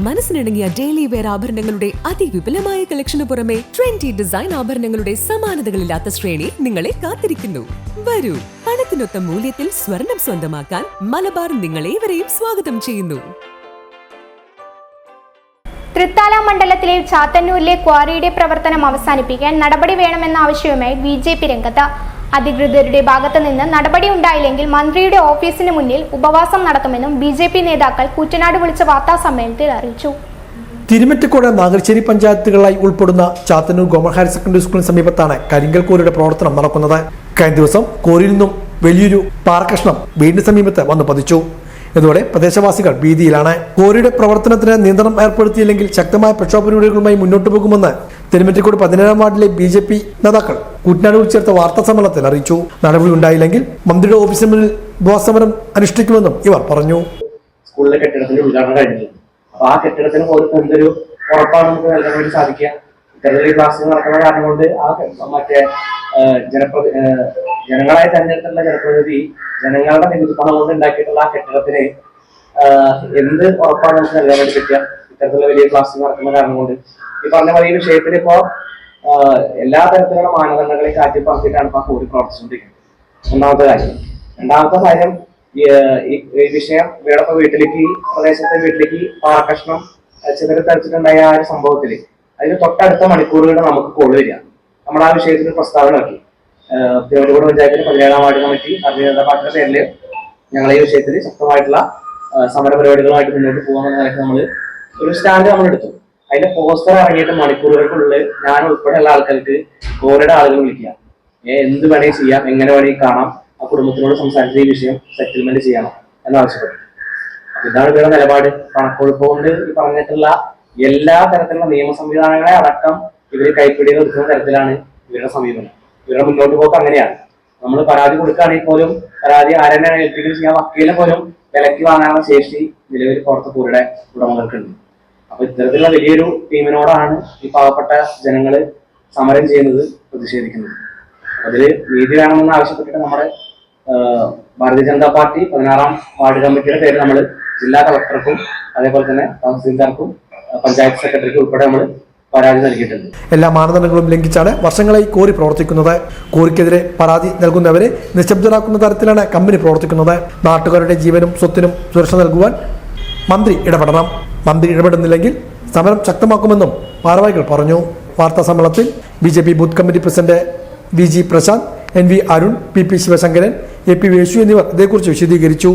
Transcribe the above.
മനസ്സിനിണങ്ങിയ daily wear ആഭരണങ്ങളുടെ അതിവിപുലമായ കളക്ഷന് പുറമെ trendy design ആഭരണങ്ങളുടെ സമാനതകളില്ലാത്ത ശ്രേണി നിങ്ങളെ കാത്തിരിക്കുന്നു. വരൂ, പണത്തിനൊത്ത മൂല്യത്തിൽ സ്വർണം സ്വന്തമാക്കാൻ മലബാർ നിങ്ങളേവരെയും സ്വാഗതം ചെയ്യുന്നു. തൃത്താല മണ്ഡലത്തിലെ ചാത്തന്നൂരിലെ ക്വാറിയുടെ പ്രവർത്തനം അവസാനിപ്പിക്കാൻ നടപടി വേണമെന്ന ആവശ്യവുമായി BJP രംഗത്ത്. അധികൃതരുടെ ഭാഗത്തു നിന്ന് നടപടി ഉണ്ടായില്ലെങ്കിൽ മന്ത്രിയുടെ ഓഫീസിന് മുന്നിൽ ഉപവാസം നടത്തുമെന്നും BJP നേതാക്കൾ കൂറ്റനാട് വിളിച്ച വാർത്താ സമ്മേളനത്തിൽ അറിയിച്ചു. തിരുമറ്റക്കോട് നാഗർശ്ശേരി പഞ്ചായത്തുകളായി ഉൾപ്പെടുന്ന ചാത്തന്നൂർ ഗവൺമെന്റ് ഹയർ സെക്കൻഡറി സ്കൂളിന് സമീപത്താണ് കരിങ്കൽ കോറിയുടെ പ്രവർത്തനം നടക്കുന്നത്. കഴിഞ്ഞ ദിവസം കോറിയിൽ നിന്നും വലിയൊരു പാറക്കഷ്ണം വീടിന് സമീപത്ത് വന്നു പതിച്ചു. ഇതോടെ പ്രദേശവാസികൾ ഭീതിയിലാണ്. കോറിയുടെ പ്രവർത്തനത്തിന് നിയന്ത്രണം ഏർപ്പെടുത്തിയില്ലെങ്കിൽ ശക്തമായ പ്രക്ഷോഭ നടപടികളുമായി മുന്നോട്ടു പോകുമെന്ന് തിരുമറ്റക്കോട് 17-ാം വാർഡിലെ BJP നേതാക്കൾ കൂറ്റനാട് ചേർത്ത വാർത്താ സമ്മേളനത്തിൽ അറിയിച്ചു. നടപടി ഉണ്ടായില്ലെങ്കിൽ മന്ത്രിയുടെ ഓഫീസിന് മുന്നിൽ ഉപവാസസമരം അനുഷ്ഠിക്കുമെന്നും ഇവർ പറഞ്ഞു. സ്കൂളിലെ കെട്ടിടത്തിന്റെ ഉദ്ഘാടനം കഴിഞ്ഞു. അപ്പൊ ആ കെട്ടിടത്തിന് എന്തൊരു ഉറപ്പാണ് നമുക്ക് നൽകാൻ വേണ്ടി സാധിക്കുക? ഇത്തരത്തിലുള്ള ക്ലാസ് നടക്കുന്ന കാരണം കൊണ്ട് ആ മറ്റേ ജനങ്ങളായി തെരഞ്ഞെടുത്തുള്ള ജനപ്രതിനിധി ജനങ്ങളുടെ നികുതി പണം കൊണ്ട് ഉണ്ടാക്കിയിട്ടുള്ള ആ കെട്ടിടത്തിന് എന്ത് ഉറപ്പാണ് നമുക്ക് നൽകാൻ വേണ്ടി പറ്റുക? ഇത്തരത്തിലുള്ള വലിയ ക്ലാസ് നടക്കുന്ന കാരണം കൊണ്ട് ഈ പറഞ്ഞ പോലെ ഈ വിഷയത്തിൽ ഇപ്പോ എല്ലാ തരത്തിലുള്ള മാനദണ്ഡങ്ങളെ കാറ്റിപ്പറത്തിയിട്ടാണ് ഇപ്പൊ കൂടി പ്രവർത്തിച്ചുകൊണ്ടിരിക്കുന്നത്. ഒന്നാമത്തെ കാര്യം. രണ്ടാമത്തെ കാര്യം, ഈ വിഷയം ഇവിടെ വീട്ടിലേക്ക് പ്രദേശത്തെ വീട്ടിലേക്ക് പാറക്കഷ്ണം ചിതറിത്തരച്ചിട്ടുണ്ടായ ആ ഒരു സംഭവത്തില് അതിന് തൊട്ടടുത്ത മണിക്കൂറുകളിൽ നമുക്ക് കോൾ വരിക. നമ്മൾ ആ വിഷയത്തിൽ പ്രസ്താവന ആക്കി. തിരുവനന്തപുരം പഞ്ചായത്തിന് 17-ാം വാർഡ് കമ്മിറ്റി ഭാരതീയ ജനതാ പാർട്ടിയുടെ പേരിൽ ഞങ്ങൾ ഈ വിഷയത്തിൽ ശക്തമായിട്ടുള്ള സമര പരിപാടികളുമായിട്ട് മുന്നോട്ട് പോകാമെന്ന നിലയ്ക്ക് നമ്മൾ ഒരു സ്റ്റാൻഡ് നമ്മൾ എടുത്തു. അതിന്റെ പോസ്റ്റർ ഇറങ്ങിയിട്ട് മണിക്കൂറുകൾക്കുള്ളിൽ ഞാൻ ഉൾപ്പെടെയുള്ള ആൾക്കാർക്ക് കോറിയുടെ ആളുകൾ വിളിക്കുക, എന്ത് വേണമെങ്കിൽ ചെയ്യാം, എങ്ങനെ വേണമെങ്കിൽ കാണാം, ആ കുടുംബത്തിനോട് സംസാരിച്ച് ഈ വിഷയം സെറ്റിൽമെന്റ് ചെയ്യണം എന്നാവശ്യപ്പെട്ടു. ഇതാണ് ഇവരുടെ നിലപാട്. കണക്കൊഴുപ്പ് കൊണ്ട് ഈ പറഞ്ഞിട്ടുള്ള എല്ലാ തരത്തിലുള്ള നിയമ സംവിധാനങ്ങളെ അടക്കം ഇവർ കൈപ്പിടിയിൽ നിർത്തുന്ന തരത്തിലാണ് ഇവരുടെ സമീപനം. ഇവരുടെ മുന്നോട്ട് പോക്ക് അങ്ങനെയാണ്. നമ്മൾ പരാതി കൊടുക്കുകയാണെങ്കിൽ പോലും പരാതി ആരെന്നെ ഏൽപ്പിക്കുകയും ചെയ്യാൻ വക്കീലെ പോലും വിലക്ക് വാങ്ങാനുള്ള ശേഷി നിലവിൽ പുറത്ത് കൂരുടെ ഉടമകൾക്കുണ്ട്. അപ്പൊ ഇത്തരത്തിലുള്ള വലിയൊരു ടീമിനോടാണ് ഈ പാവപ്പെട്ട ജനങ്ങൾ സമരം ചെയ്യുന്നത്, പ്രതിഷേധിക്കുന്നത്. അതിൽ നീതി വേണമെന്ന് ആവശ്യപ്പെട്ടിട്ട് നമ്മുടെ ഭാരതീയ ജനതാ പാർട്ടി 16-ാം വാർഡ് കമ്മിറ്റിയുടെ പേര് നമ്മൾ ജില്ലാ കളക്ടർക്കും അതേപോലെ തന്നെ തഹസീൽദാർക്കും പഞ്ചായത്ത് സെക്രട്ടറിക്കും ഉൾപ്പെടെ നമ്മൾ പരാതി നൽകിയിട്ടുണ്ട്. എല്ലാ മാനദണ്ഡങ്ങളും ലംഘിച്ചാണ് വർഷങ്ങളായി കോറി പ്രവർത്തിക്കുന്നത്. കോറിക്കെതിരെ പരാതി നൽകുന്നവരെ നിശബ്ദരാക്കുന്ന തരത്തിലാണ് കമ്പനി പ്രവർത്തിക്കുന്നത്. നാട്ടുകാരുടെ ജീവനും സ്വത്തിനും സുരക്ഷ നൽകുവാൻ മന്ത്രി ഇടപെടണം. മന്ത്രി ഇടപെടുന്നില്ലെങ്കിൽ സമരം ശക്തമാക്കുമെന്നും ഭാരവാഹികൾ പറഞ്ഞു. വാർത്താ സമ്മേളനത്തിൽ BJP booth committee president VG Prashanth, NV Arun, PP Sivasankaran, AP Veshu എന്നിവർ ഇതേക്കുറിച്ച് വിശദീകരിച്ചു.